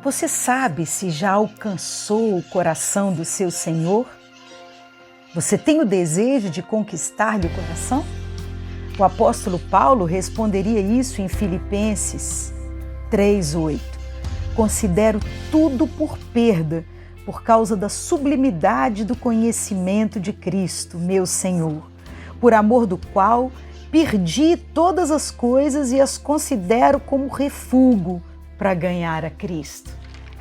Você sabe se já alcançou o coração do seu Senhor? Você tem o desejo de conquistar-lhe o coração? O apóstolo Paulo responderia isso em Filipenses 3:8. Considero tudo por perda, por causa da sublimidade do conhecimento de Cristo, meu Senhor, por amor do qual perdi todas as coisas e as considero como refúgio para ganhar a Cristo.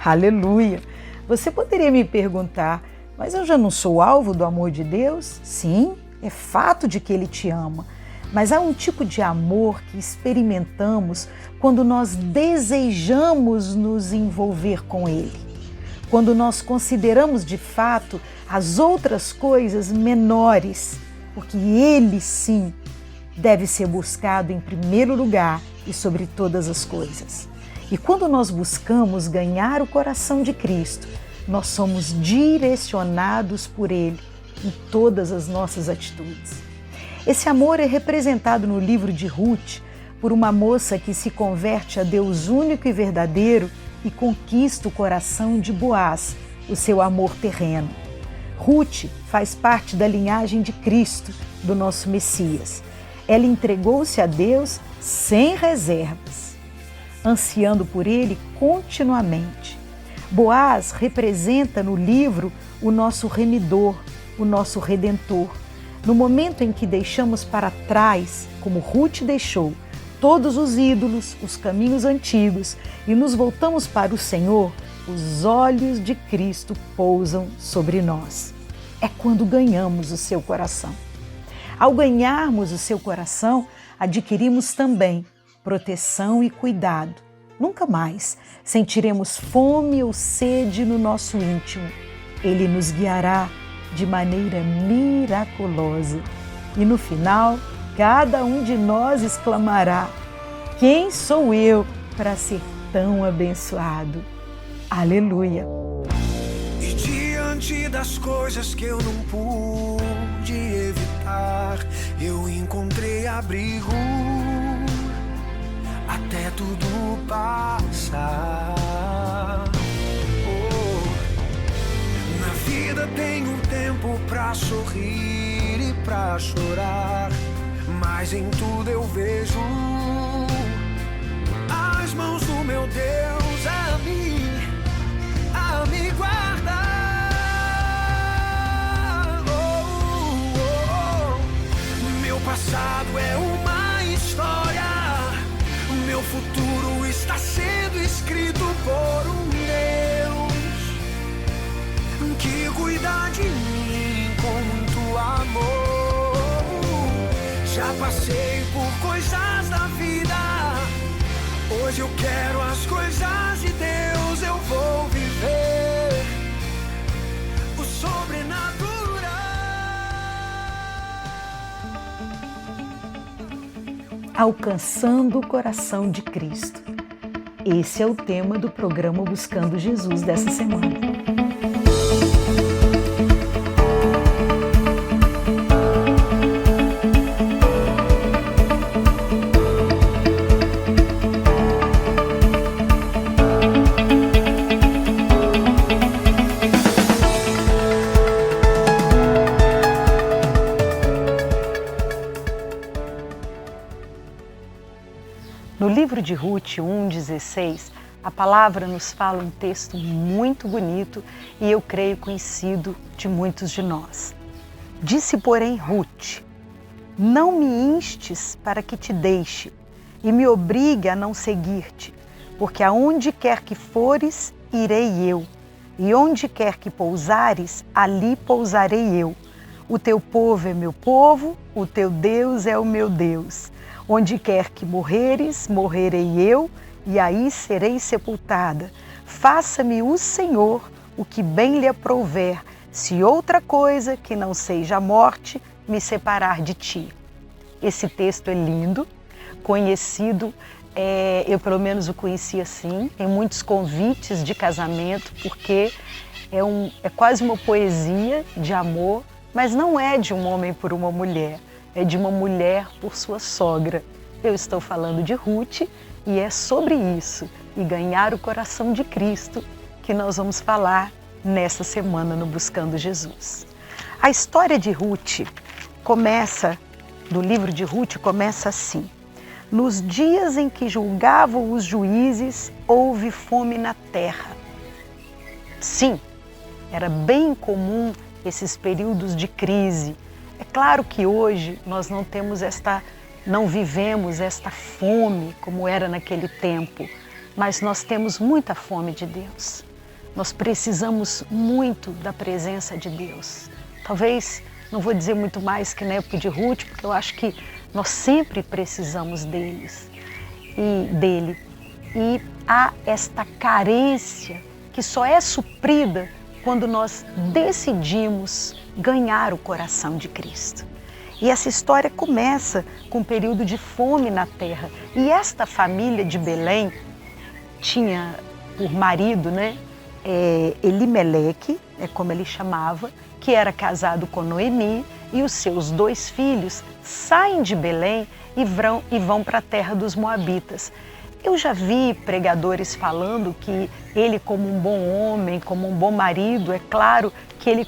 Aleluia! Você poderia me perguntar, mas eu já não sou alvo do amor de Deus? Sim, é fato de que Ele te ama. Mas há um tipo de amor que experimentamos quando nós desejamos nos envolver com Ele. Quando nós consideramos de fato as outras coisas menores, porque Ele sim deve ser buscado em primeiro lugar e sobre todas as coisas. E quando nós buscamos ganhar o coração de Cristo, nós somos direcionados por Ele em todas as nossas atitudes. Esse amor é representado no livro de Ruth por uma moça que se converte a Deus único e verdadeiro e conquista o coração de Boaz, o seu amor terreno. Ruth faz parte da linhagem de Cristo, do nosso Messias. Ela entregou-se a Deus sem reservas, ansiando por Ele continuamente. Boaz representa no livro o nosso remidor, o nosso redentor. No momento em que deixamos para trás, como Ruth deixou, todos os ídolos, os caminhos antigos e nos voltamos para o Senhor, os olhos de Cristo pousam sobre nós. É quando ganhamos o seu coração. Ao ganharmos o seu coração, adquirimos também proteção e cuidado. Nunca mais sentiremos fome ou sede no nosso íntimo. Ele nos guiará de maneira miraculosa. E no final, cada um de nós exclamará: quem sou eu para ser tão abençoado? Aleluia! E diante das coisas que eu não pude evitar, eu encontrei abrigo até tudo passar. Na vida tem um tempo pra sorrir e pra chorar, mas em tudo eu vejo as mãos do meu Deus a me guardar. Meu passado é uma história, meu futuro está sendo escrito por um Deus que cuida de mim com muito amor. Já passei por coisas da vida, hoje eu quero as coisas de Deus, eu vou viver o sobrenatural. Alcançando o coração de Cristo. Esse é o tema do programa Buscando Jesus dessa semana. No livro de Ruth 1:16, a palavra nos fala um texto muito bonito e eu creio conhecido de muitos de nós. Disse, porém, Ruth: não me instes para que te deixe e me obrigue a não seguir-te, porque aonde quer que fores, irei eu, e onde quer que pousares, ali pousarei eu. O teu povo é meu povo, o teu Deus é o meu Deus. Onde quer que morreres, morrerei eu, e aí serei sepultada. Faça-me o Senhor o que bem lhe aprouver, se outra coisa que não seja a morte me separar de ti. Esse texto é lindo, conhecido, eu pelo menos o conheci assim, em muitos convites de casamento, porque é quase uma poesia de amor, mas não é de um homem por uma mulher, é de uma mulher por sua sogra. Eu estou falando de Ruth e é sobre isso e ganhar o coração de Cristo que nós vamos falar nessa semana no Buscando Jesus. A história de Ruth do livro de Ruth começa assim: nos dias em que julgavam os juízes, houve fome na terra. Sim, era bem comum esses períodos de crise. É claro que hoje nós não vivemos esta fome como era naquele tempo, mas nós temos muita fome de Deus. Nós precisamos muito da presença de Deus. Talvez, não vou dizer muito mais que na época de Ruth, porque eu acho que nós sempre precisamos dele. E há esta carência que só é suprida quando nós decidimos ganhar o coração de Cristo. E essa história começa com um período de fome na terra. E esta família de Belém tinha por marido, Elimeleque, é como ele chamava, que era casado com Noemi, e os seus 2 filhos saem de Belém e vão para a terra dos Moabitas. Eu já vi pregadores falando que ele, como um bom homem, como um bom marido, é claro que ele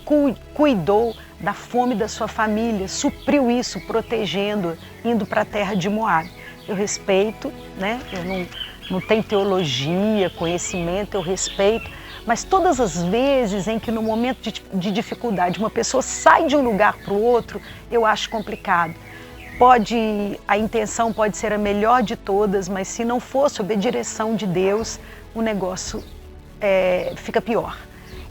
cuidou da fome da sua família, supriu isso, protegendo, indo para a terra de Moabe. Eu respeito, eu não tenho teologia, conhecimento, eu respeito, mas todas as vezes em que no momento de dificuldade uma pessoa sai de um lugar para o outro, eu acho complicado. A intenção pode ser a melhor de todas, mas se não for sob a direção de Deus, o negócio fica pior.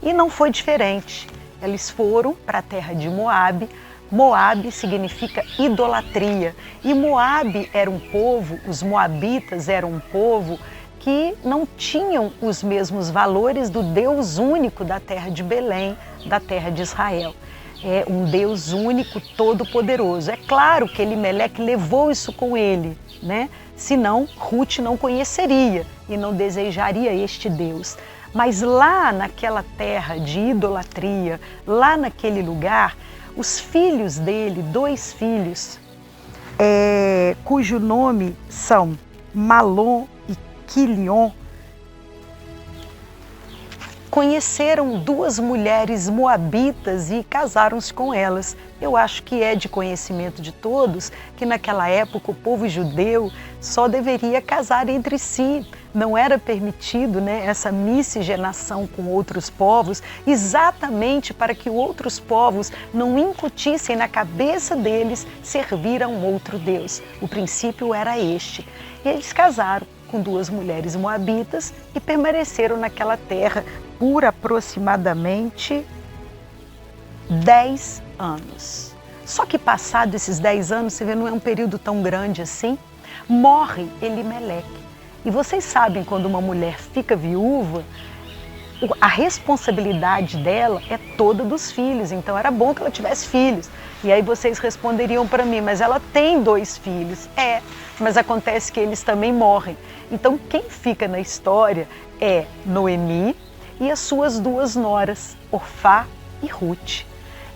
E não foi diferente. Eles foram para a terra de Moabe. Moabe significa idolatria. E Moabe era um povo, os moabitas eram um povo que não tinham os mesmos valores do Deus único da terra de Belém, da terra de Israel. É um Deus único, todo-poderoso. É claro que Elimeleque levou isso com ele, Senão, Ruth não conheceria e não desejaria este Deus. Mas lá naquela terra de idolatria, lá naquele lugar, os filhos dele, 2 filhos, cujo nome são Malom e Quilion, conheceram 2 mulheres moabitas e casaram-se com elas. Eu acho que é de conhecimento de todos que naquela época o povo judeu só deveria casar entre si. Não era permitido essa miscigenação com outros povos, exatamente para que outros povos não incutissem na cabeça deles servir a um outro Deus. O princípio era este. E eles casaram com 2 mulheres moabitas e permaneceram naquela terra por aproximadamente 10 anos. Só que passado esses 10 anos, você vê, não é um período tão grande assim, morre Elimeleque. E vocês sabem, quando uma mulher fica viúva, a responsabilidade dela é toda dos filhos, então era bom que ela tivesse filhos. E aí vocês responderiam para mim, mas ela tem 2 filhos. Mas acontece que eles também morrem. Então quem fica na história é Noemi e as suas 2 noras, Orfá e Ruth.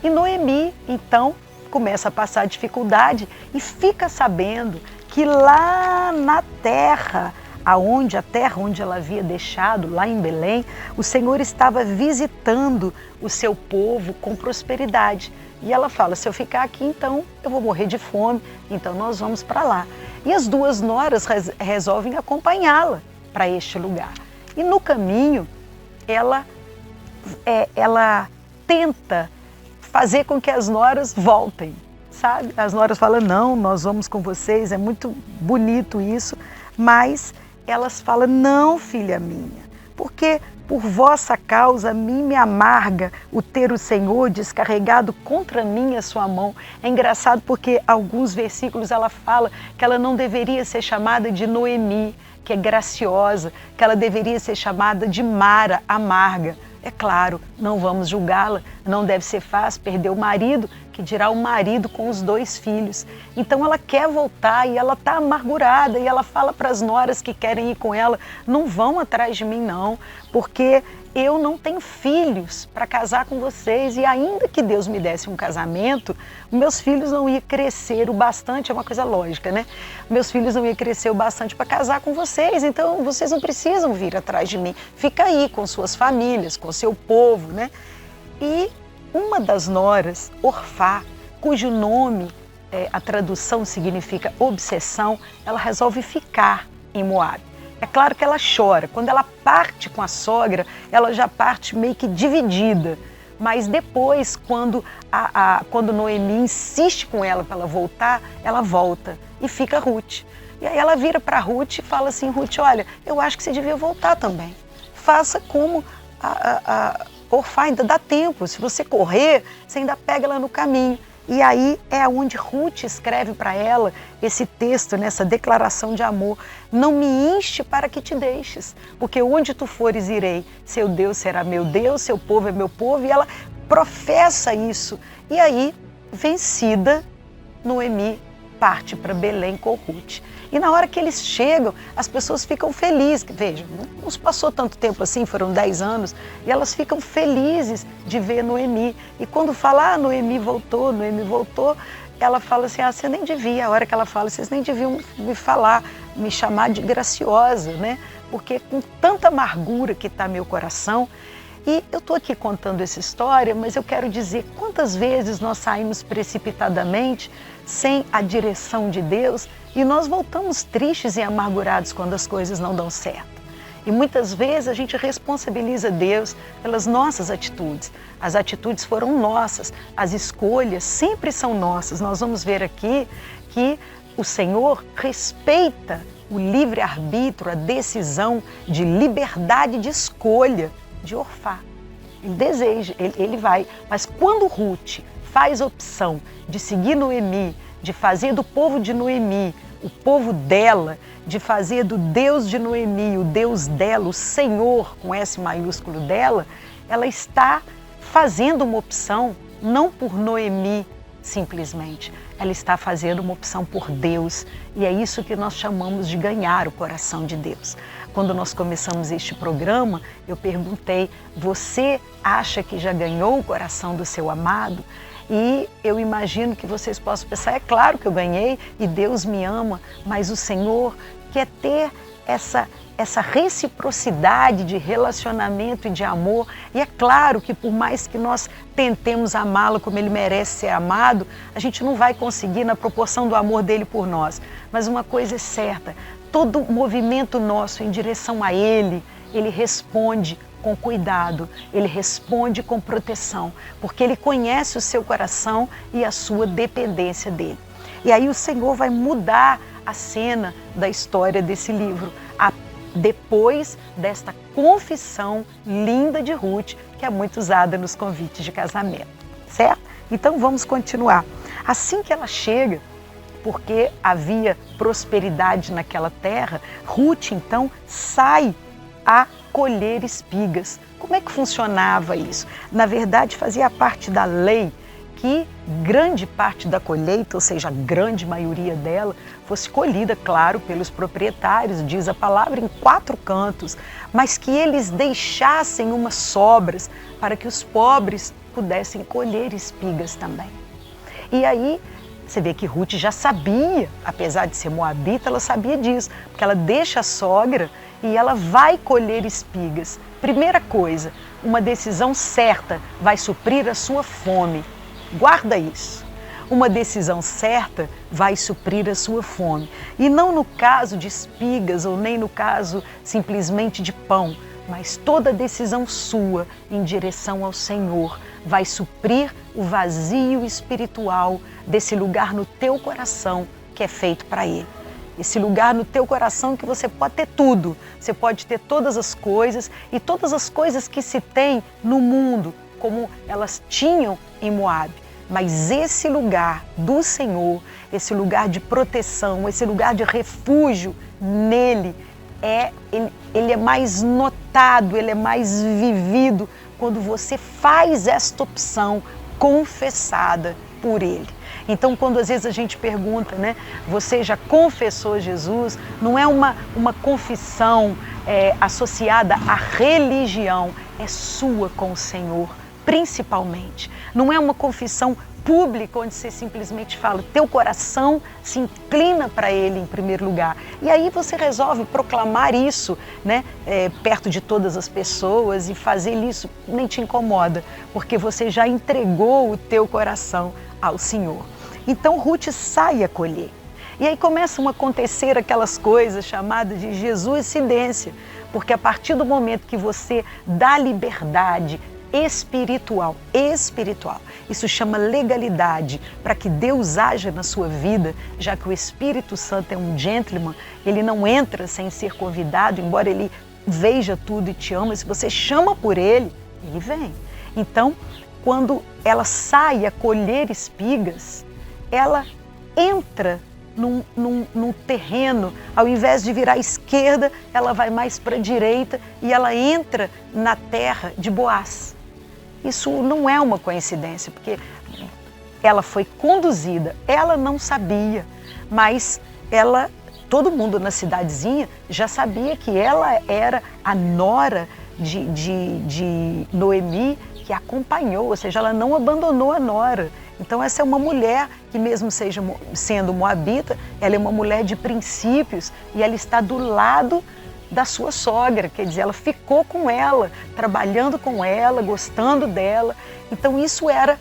E Noemi, então, começa a passar dificuldade e fica sabendo que lá na terra, a terra onde ela havia deixado, lá em Belém, o Senhor estava visitando o seu povo com prosperidade. E ela fala, se eu ficar aqui, então eu vou morrer de fome, então nós vamos para lá. E as 2 noras resolvem acompanhá-la para este lugar. E no caminho, ela tenta fazer com que as noras voltem, sabe? As noras falam, não, nós vamos com vocês, é muito bonito isso, mas elas falam, não, filha minha, porque por vossa causa a mim me amarga o ter o Senhor descarregado contra mim a sua mão. É engraçado porque alguns versículos ela fala que ela não deveria ser chamada de Noemi, que é graciosa, que ela deveria ser chamada de Mara, amarga. É claro, não vamos julgá-la, não deve ser fácil perder o marido que dirá o marido com os 2 filhos. Então ela quer voltar e ela está amargurada e ela fala para as noras que querem ir com ela, não vão atrás de mim não, porque eu não tenho filhos para casar com vocês e ainda que Deus me desse um casamento, meus filhos não iam crescer o bastante, é uma coisa lógica, né? Meus filhos não iam crescer o bastante para casar com vocês, então vocês não precisam vir atrás de mim. Fica aí com suas famílias, com seu povo, né? E uma das noras, Orfá, cujo nome, a tradução significa obsessão, ela resolve ficar em Moabe. É claro que ela chora. Quando ela parte com a sogra, ela já parte meio que dividida. Mas depois, quando Noemi insiste com ela para ela voltar, ela volta e fica Ruth. E aí ela vira para Ruth e fala assim, Ruth, olha, eu acho que você devia voltar também. Faça como a Orfá, ainda dá tempo. Se você correr, você ainda pega ela no caminho. E aí é onde Ruth escreve para ela esse texto, nessa declaração de amor. Não me inste para que te deixes, porque onde tu fores irei. Seu Deus será meu Deus, seu povo é meu povo. E ela professa isso. E aí, vencida, Noemi parte para Belém com Ruth. E na hora que eles chegam, as pessoas ficam felizes. Vejam, não se passou tanto tempo assim, foram 10 anos, e elas ficam felizes de ver Noemi. E quando fala, Noemi voltou, ela fala assim, você nem devia, a hora que ela fala, vocês nem deviam me chamar de graciosa, né? Porque com tanta amargura que está meu coração. E eu estou aqui contando essa história, mas eu quero dizer quantas vezes nós saímos precipitadamente, sem a direção de Deus, e nós voltamos tristes e amargurados quando as coisas não dão certo. E muitas vezes a gente responsabiliza Deus pelas nossas atitudes. As atitudes foram nossas, as escolhas sempre são nossas. Nós vamos ver aqui que o Senhor respeita o livre-arbítrio, a decisão de liberdade de escolha de Orfá. Ele deseja, ele vai. Mas quando Ruth faz a opção de seguir Noemi, de fazer do povo de Noemi o povo dela, de fazer do Deus de Noemi o Deus dela, o Senhor com S maiúsculo dela, ela está fazendo uma opção não por Noemi simplesmente, ela está fazendo uma opção por Deus, e é isso que nós chamamos de ganhar o coração de Deus. Quando nós começamos este programa, eu perguntei, você acha que já ganhou o coração do seu amado? E eu imagino que vocês possam pensar, é claro que eu ganhei e Deus me ama, mas o Senhor quer ter essa reciprocidade de relacionamento e de amor. E é claro que por mais que nós tentemos amá-lo como ele merece ser amado, a gente não vai conseguir na proporção do amor dele por nós. Mas uma coisa é certa, todo movimento nosso em direção a ele responde com cuidado, ele responde com proteção, porque ele conhece o seu coração e a sua dependência dele. E aí o Senhor vai mudar a cena da história desse livro, depois desta confissão linda de Ruth, que é muito usada nos convites de casamento, certo? Então vamos continuar. Assim que ela chega, porque havia prosperidade naquela terra, Ruth então sai a colher espigas. Como é que funcionava isso? Na verdade, fazia parte da lei que grande parte da colheita, ou seja, a grande maioria dela, fosse colhida, claro, pelos proprietários, diz a palavra, em 4 cantos, mas que eles deixassem umas sobras para que os pobres pudessem colher espigas também. E aí, você vê que Ruth já sabia, apesar de ser moabita, ela sabia disso, porque ela deixa a sogra e ela vai colher espigas. Primeira coisa, uma decisão certa vai suprir a sua fome. Guarda isso. Uma decisão certa vai suprir a sua fome. E não no caso de espigas ou nem no caso simplesmente de pão, mas toda decisão sua em direção ao Senhor vai suprir o vazio espiritual desse lugar no teu coração que é feito para Ele. Esse lugar no teu coração que você pode ter tudo, você pode ter todas as coisas e todas as coisas que se tem no mundo, como elas tinham em Moabe. Mas esse lugar do Senhor, esse lugar de proteção, esse lugar de refúgio nele, ele é mais notado, ele é mais vivido quando você faz esta opção confessada por ele. Então, quando às vezes a gente pergunta, né, você já confessou Jesus? Não é uma confissão associada à religião, é sua com o Senhor, principalmente. Não é uma confissão pública onde você simplesmente fala, teu coração se inclina para ele em primeiro lugar. E aí você resolve proclamar isso, né, perto de todas as pessoas, e fazer isso nem te incomoda, porque você já entregou o teu coração ao Senhor. Então Ruth sai a colher. E aí começam a acontecer aquelas coisas chamadas de Jesuicidência, porque a partir do momento que você dá liberdade espiritual, isso chama legalidade, para que Deus haja na sua vida, já que o Espírito Santo é um gentleman, ele não entra sem ser convidado, embora ele veja tudo e te ama, se você chama por ele, ele vem. Então, quando ela sai a colher espigas, ela entra num terreno, ao invés de virar à esquerda, ela vai mais para a direita e ela entra na terra de Boaz. Isso não é uma coincidência, porque ela foi conduzida, ela não sabia, mas todo mundo na cidadezinha já sabia que ela era a nora de Noemi, que acompanhou, ou seja, ela não abandonou a nora. Então essa é uma mulher que, mesmo sendo moabita, ela é uma mulher de princípios e ela está do lado da sua sogra, quer dizer, ela ficou com ela, trabalhando com ela, gostando dela. Então isso era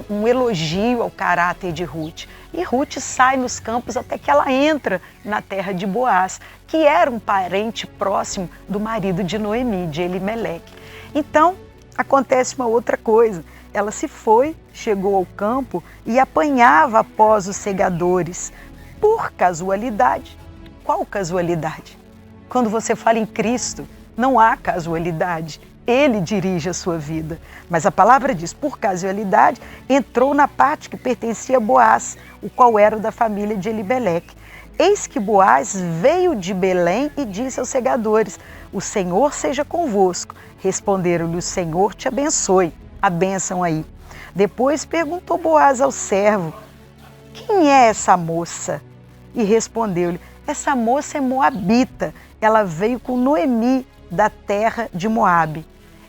um elogio ao caráter de Ruth. E Ruth sai nos campos até que ela entra na terra de Boaz, que era um parente próximo do marido de Noemi, de Elimeleque. Então acontece uma outra coisa. Ela se foi, chegou ao campo e apanhava após os segadores. Por casualidade. Qual casualidade? Quando você fala em Cristo, não há casualidade. Ele dirige a sua vida. Mas a palavra diz, por casualidade, entrou na parte que pertencia a Boaz, o qual era da família de Elimeleque. Eis que Boaz veio de Belém e disse aos segadores, o Senhor seja convosco. Responderam-lhe, o Senhor te abençoe. A bênção aí. Depois perguntou Boaz ao servo, quem é essa moça? E respondeu-lhe, essa moça é moabita, ela veio com Noemi da terra de Moabe.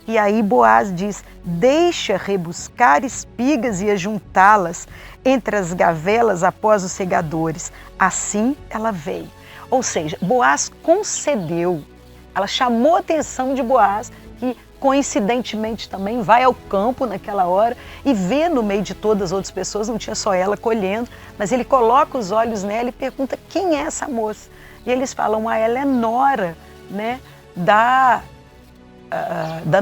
E aí Boaz diz, deixa rebuscar espigas e ajuntá-las entre as gavelas após os segadores. Assim ela veio. Ou seja, Boaz concedeu, ela chamou a atenção de Boaz, que coincidentemente também vai ao campo naquela hora e vê no meio de todas as outras pessoas, não tinha só ela colhendo, mas ele coloca os olhos nela e pergunta quem é essa moça. E eles falam, ela é nora, né, da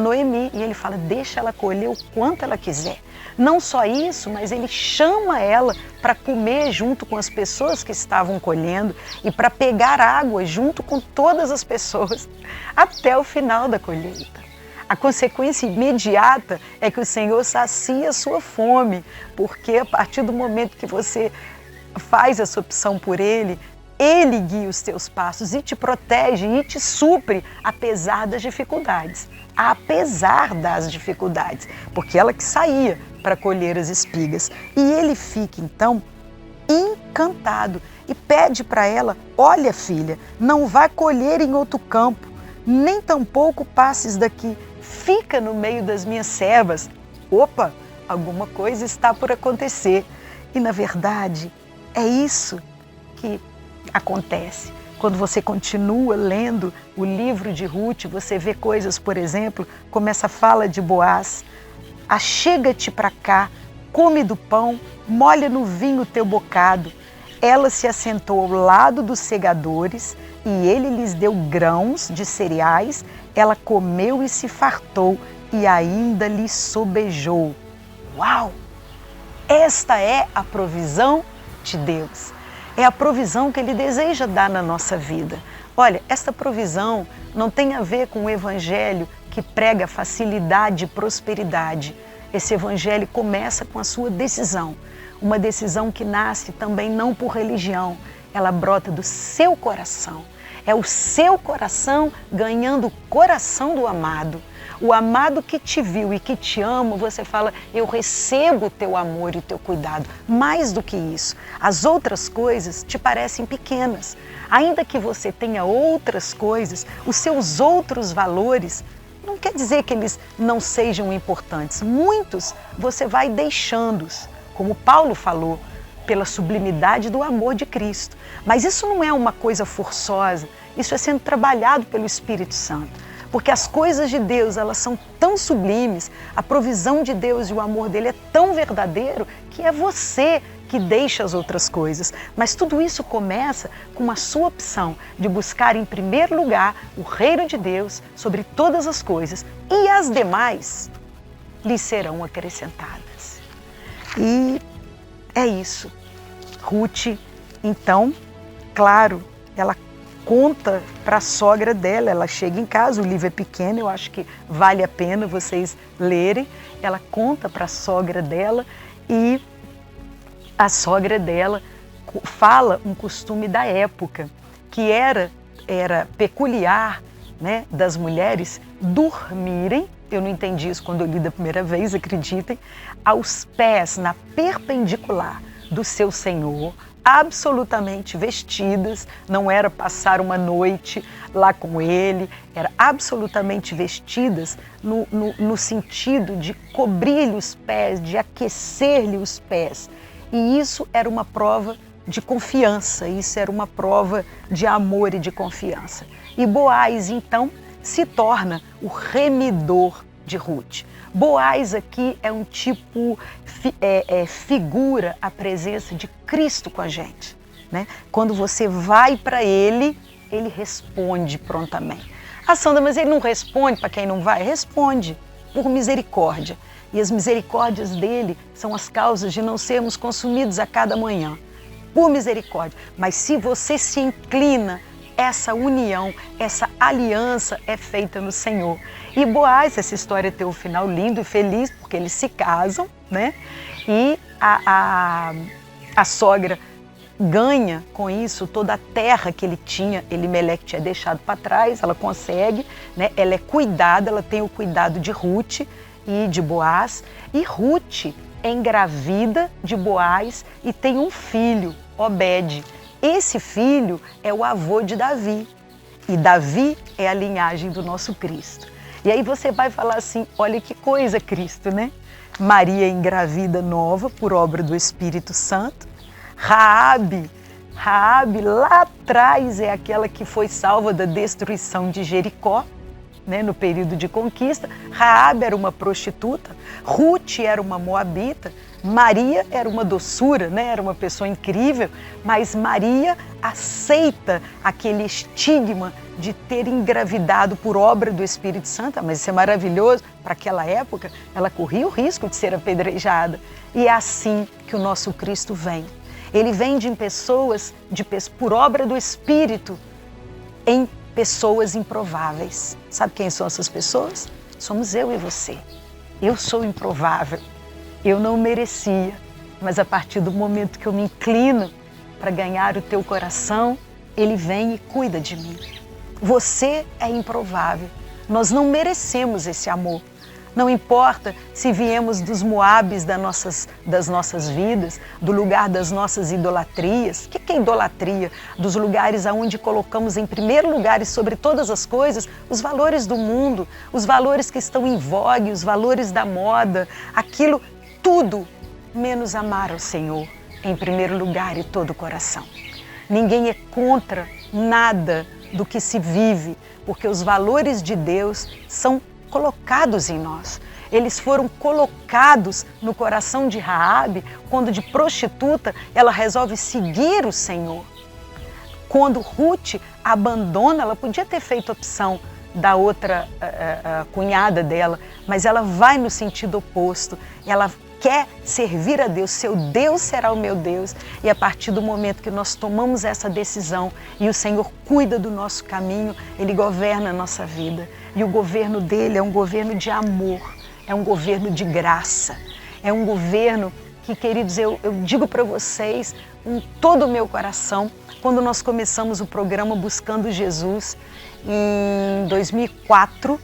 Noemi. E ele fala, deixa ela colher o quanto ela quiser. Não só isso, mas ele chama ela para comer junto com as pessoas que estavam colhendo e para pegar água junto com todas as pessoas até o final da colheita. A consequência imediata é que o Senhor sacia a sua fome, porque a partir do momento que você faz essa opção por Ele, Ele guia os teus passos e te protege e te supre, apesar das dificuldades. Apesar das dificuldades, porque ela que saía para colher as espigas. E ele fica então encantado e pede para ela, olha filha, não vá colher em outro campo, nem tampouco passes daqui, fica no meio das minhas servas. Opa, alguma coisa está por acontecer. E na verdade é isso que acontece. Quando você continua lendo o livro de Ruth, você vê coisas, por exemplo, como essa fala de Boaz, achega-te para cá, come do pão, molha no vinho o teu bocado. Ela se assentou ao lado dos segadores e ele lhes deu grãos de cereais, ela comeu e se fartou e ainda lhe sobejou. Uau! Esta é a provisão de Deus. É a provisão que Ele deseja dar na nossa vida. Olha, esta provisão não tem a ver com o evangelho que prega facilidade e prosperidade. Esse evangelho começa com a sua decisão. Uma decisão que nasce também não por religião, ela brota do seu coração. É o seu coração ganhando o coração do amado. O amado que te viu e que te ama, você fala, eu recebo o teu amor e o teu cuidado. Mais do que isso, as outras coisas te parecem pequenas. Ainda que você tenha outras coisas, os seus outros valores, não quer dizer que eles não sejam importantes. Muitos você vai deixando-os, como Paulo falou, pela sublimidade do amor de Cristo. Mas isso não é uma coisa forçosa, isso é sendo trabalhado pelo Espírito Santo. Porque as coisas de Deus, elas são tão sublimes, a provisão de Deus e o amor dele é tão verdadeiro que é você que deixa as outras coisas. Mas tudo isso começa com a sua opção de buscar em primeiro lugar o reino de Deus sobre todas as coisas e as demais lhe serão acrescentadas. E é isso. Ruth, então, claro, ela conta para a sogra dela, ela chega em casa, o livro é pequeno, eu acho que vale a pena vocês lerem. Ela conta para a sogra dela e a sogra dela fala um costume da época, que era peculiar, né, das mulheres dormirem, eu não entendi isso quando eu li da primeira vez, acreditem, aos pés, na perpendicular do seu senhor, absolutamente vestidas, não era passar uma noite lá com ele, era absolutamente vestidas no sentido de cobrir-lhe os pés, de aquecer-lhe os pés. E isso era uma prova de confiança, isso era uma prova de amor e de confiança. E Boaz, então, se torna o remidor de Ruth. Boaz aqui é um tipo, figura a presença de Cristo com a gente, né? Quando você vai para ele, ele responde prontamente. Ah, Sandra, mas ele não responde para quem não vai? Responde, por misericórdia. E as misericórdias dele são as causas de não sermos consumidos a cada manhã. Por misericórdia. Mas se você se inclina, essa união, essa aliança é feita no Senhor. E Boaz, essa história tem um final lindo e feliz, porque eles se casam, né? E a sogra ganha com isso toda a terra que ele tinha, Elimeleque tinha deixado para trás, ela consegue, né? Ela é cuidada, ela tem o cuidado de Ruth e de Boaz. E Ruth é engravida de Boaz e tem um filho, Obed. Esse filho é o avô de Davi. E Davi é a linhagem do nosso Cristo. E aí você vai falar assim, olha que coisa, Cristo, né? Maria engravida nova por obra do Espírito Santo. Raabe lá atrás é aquela que foi salva da destruição de Jericó, né, no período de conquista. Raabe era uma prostituta, Ruth era uma moabita, Maria era uma doçura, né, era uma pessoa incrível, mas Maria aceita aquele estigma de ter engravidado por obra do Espírito Santo. Mas isso é maravilhoso, para aquela época ela corria o risco de ser apedrejada. E é assim que o nosso Cristo vem. Ele vem por obra do Espírito em pessoas improváveis. Sabe quem são essas pessoas? Somos eu e você. Eu sou improvável. Eu não merecia, mas a partir do momento que eu me inclino para ganhar o teu coração, ele vem e cuida de mim. Você é improvável. Nós não merecemos esse amor. Não importa se viemos dos Moabes das nossas vidas, do lugar das nossas idolatrias. O que é idolatria? Dos lugares onde colocamos em primeiro lugar e sobre todas as coisas os valores do mundo, os valores que estão em vogue, os valores da moda, aquilo, tudo menos amar ao Senhor em primeiro lugar e todo o coração. Ninguém é contra nada do que se vive, porque os valores de Deus são colocados em nós. Eles foram colocados no coração de Raabe, quando de prostituta ela resolve seguir o Senhor. Quando Ruth abandona, ela podia ter feito opção da outra cunhada dela, mas ela vai no sentido oposto. Ela quer servir a Deus, seu Deus será o meu Deus. E a partir do momento que nós tomamos essa decisão e o Senhor cuida do nosso caminho, Ele governa a nossa vida. E o governo dele é um governo de amor, é um governo de graça, é um governo que, queridos, eu digo para vocês com todo o meu coração, quando nós começamos o programa Buscando Jesus, em 2004,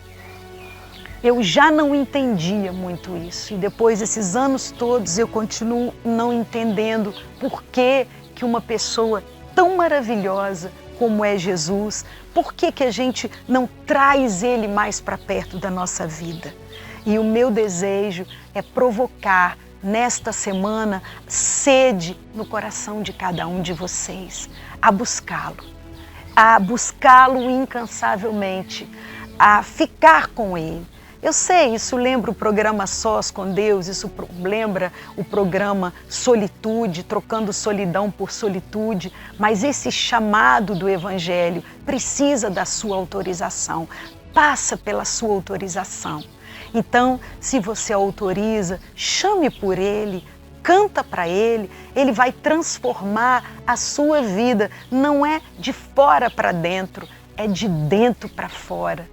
Eu já não entendia muito isso. E depois desses anos todos eu continuo não entendendo por que uma pessoa tão maravilhosa como é Jesus, por que a gente não traz Ele mais para perto da nossa vida? E o meu desejo é provocar nesta semana sede no coração de cada um de vocês, a buscá-lo incansavelmente, a ficar com Ele. Eu sei, isso lembra o programa Sós com Deus, isso lembra o programa Solitude, trocando solidão por solitude, mas esse chamado do Evangelho precisa da sua autorização, passa pela sua autorização. Então, se você autoriza, chame por Ele, canta para Ele, Ele vai transformar a sua vida. Não é de fora para dentro, é de dentro para fora.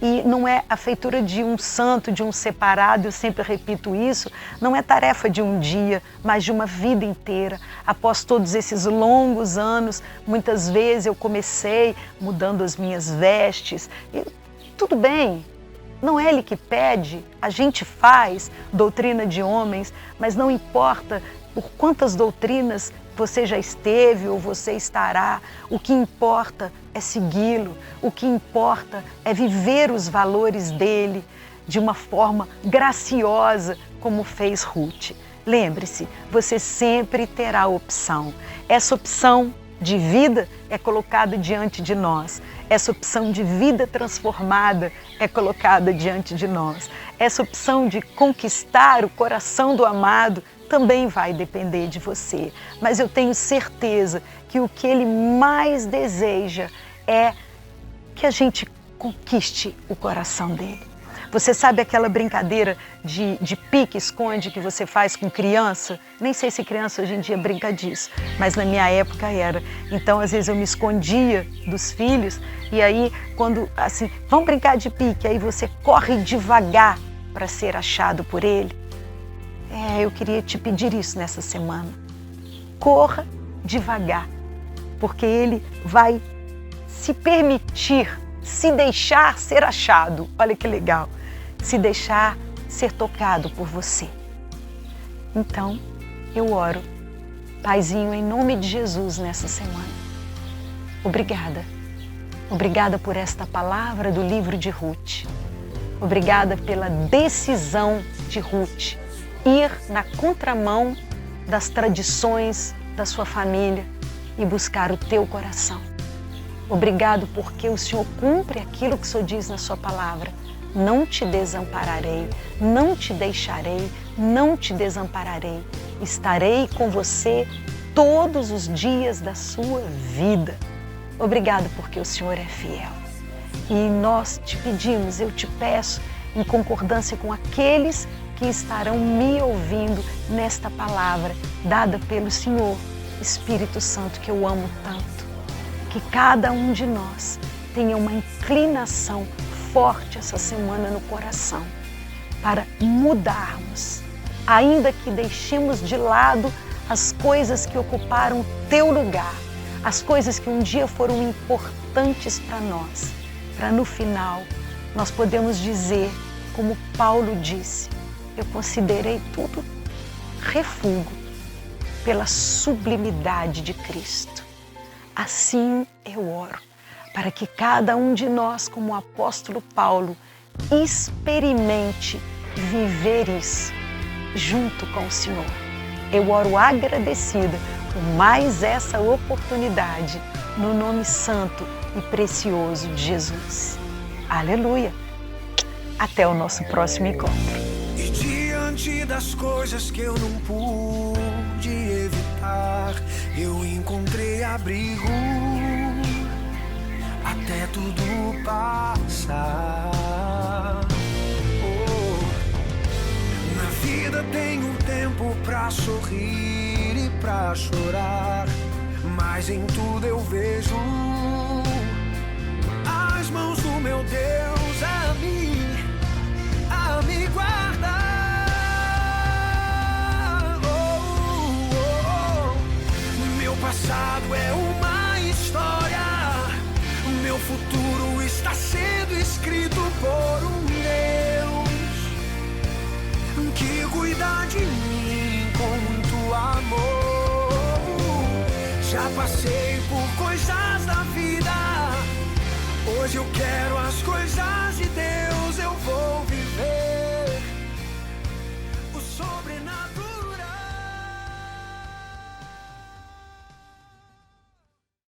E não é a feitura de um santo, de um separado, eu sempre repito isso, não é tarefa de um dia, mas de uma vida inteira. Após todos esses longos anos, muitas vezes eu comecei mudando as minhas vestes. E tudo bem, não é Ele que pede, a gente faz doutrina de homens, mas não importa por quantas doutrinas você já esteve ou você estará, o que importa é segui-lo, o que importa é viver os valores dele de uma forma graciosa, como fez Ruth. Lembre-se, você sempre terá opção. Essa opção de vida é colocada diante de nós. Essa opção de vida transformada é colocada diante de nós. Essa opção de conquistar o coração do amado também vai depender de você. Mas eu tenho certeza que o que Ele mais deseja é que a gente conquiste o coração dele. Você sabe aquela brincadeira de pique-esconde que você faz com criança? Nem sei se criança hoje em dia brinca disso, mas na minha época era. Então, às vezes eu me escondia dos filhos e aí, quando assim, vamos brincar de pique, aí você corre devagar para ser achado por ele. Eu queria te pedir isso nessa semana. Corra devagar, porque ele vai se permitir, se deixar ser achado. Olha que legal. Se deixar ser tocado por você. Então, eu oro. Paizinho, em nome de Jesus nessa semana. Obrigada. Obrigada por esta palavra do livro de Ruth. Obrigada pela decisão de Ruth ir na contramão das tradições da sua família e buscar o teu coração. Obrigado porque o Senhor cumpre aquilo que o Senhor diz na sua palavra. Não te desampararei, não te deixarei, não te desampararei. Estarei com você todos os dias da sua vida. Obrigado porque o Senhor é fiel. E nós te pedimos, eu te peço, em concordância com aqueles que estarão me ouvindo nesta palavra dada pelo Senhor, Espírito Santo, que eu amo tanto, que cada um de nós tenha uma inclinação forte essa semana no coração para mudarmos, ainda que deixemos de lado as coisas que ocuparam teu lugar, as coisas que um dia foram importantes para nós, para no final nós podemos dizer, como Paulo disse, eu considerei tudo refúgio pela sublimidade de Cristo. Assim eu oro, para que cada um de nós, como o apóstolo Paulo, experimente viver isso junto com o Senhor. Eu oro agradecida por mais essa oportunidade, no nome santo e precioso de Jesus. Aleluia! Até o nosso próximo encontro. E diante das coisas que eu não pude evitar, eu encontrei abrigo até tudo passar. Na vida tem um tempo pra sorrir e pra chorar, mas em tudo eu vejo as mãos do meu Deus a me guardar. Meu passado é uma história, meu futuro está sendo escrito por um Deus. Já passei por coisas